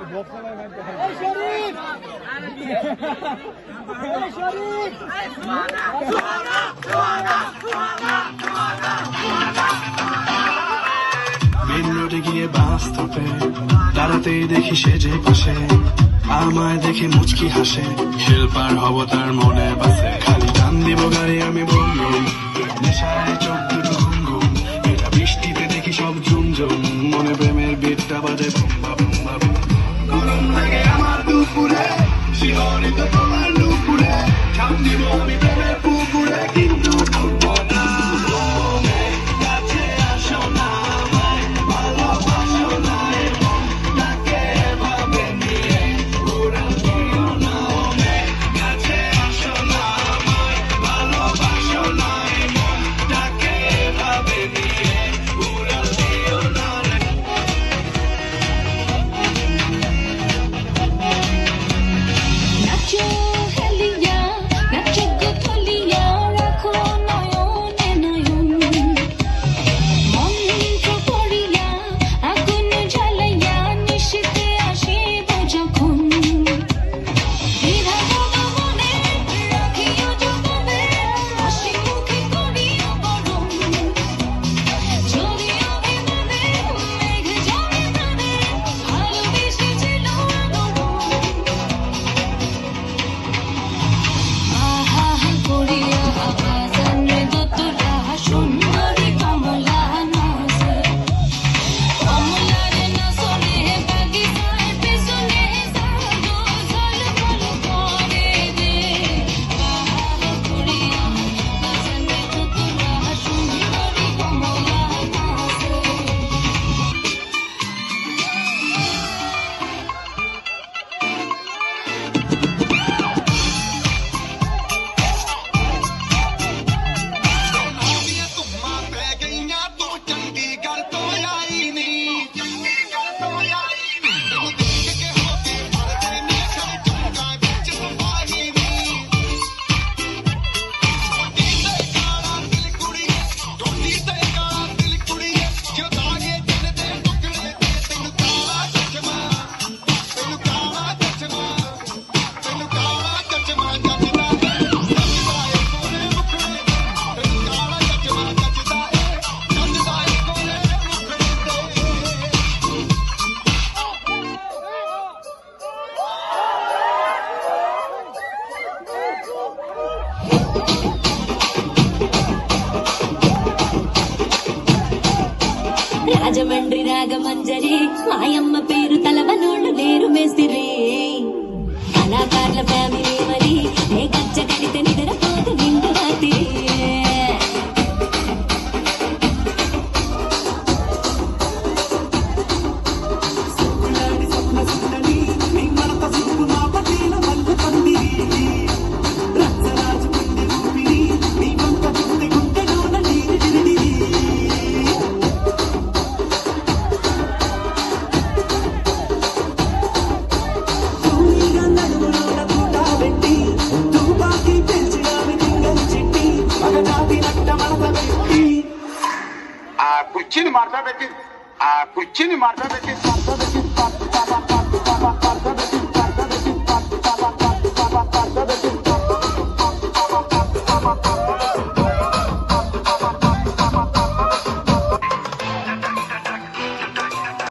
Main রোডে গিয়ে বাস ধরতে দাঁড়াতেই দেখি সেজে পাশে আমায় দেখে মুচকি হাসে, হেল্পার হব তার মনে বাসে, খালি টান দিব গাড়ি আমি বলবো নেশায় চোখ দুটো ঘুম ঘুম, এটা বৃষ্টিতে দেখি সব ঝুমঝুম, মনে প্রেমের বিটটা বাজে বুম্বা বুম্বা বুম। গরম লাগে আমার দুপুরে, শিহরিত তোমার নুপুরে, ঝাঁপ দিব আমি প্রেমের পুকুরে, কিন্তু ডুববো না। কাছে আসো না আমায়, ভালোবাসো না এবং তাকে ভাবে নিয়ে উড়াল দিও না। কাছে আসো না আমায়, ভালোবাসো না এবং তাকে ভাবে নিয়ে উড়াল দিও না। নাচো হেলিয়া নাচো গো থলিয়া, রাখো নয়নে নয়ন, মন্ত্র পড়িয়া আগুন জ্বালাইয়া নিশীথে আসিব যখন, দ্বিধা ভগবানে রাখিও জগবে, হাসি মুখে করিও বরণ, যদি অভিমানে মেঘ জমে প্রাণে, ভালোবেসেছিল আদরণ। আহা করিয়া আবাজান রে দোতলা, সুন্দরী কমলা নাচে, কমলা রে নাচনে বাগিচার পিছনে জাদু ঝলমল করে দে। আহা করিয়া আবাজান রে দোতলা, সুন্দরী কমলা নাচে। రాజమండ్రి రాగమంజరి మాయమ్మ పేరు తలవనోళ్ళు లేరు మేస్తిరి, కళాకారుల ఫ్యామిలీ మరి ఏ గచ్చ కడితే నిద్రపోతు నిండు రాత్రి. కుర్చీని మార్చబెట్టి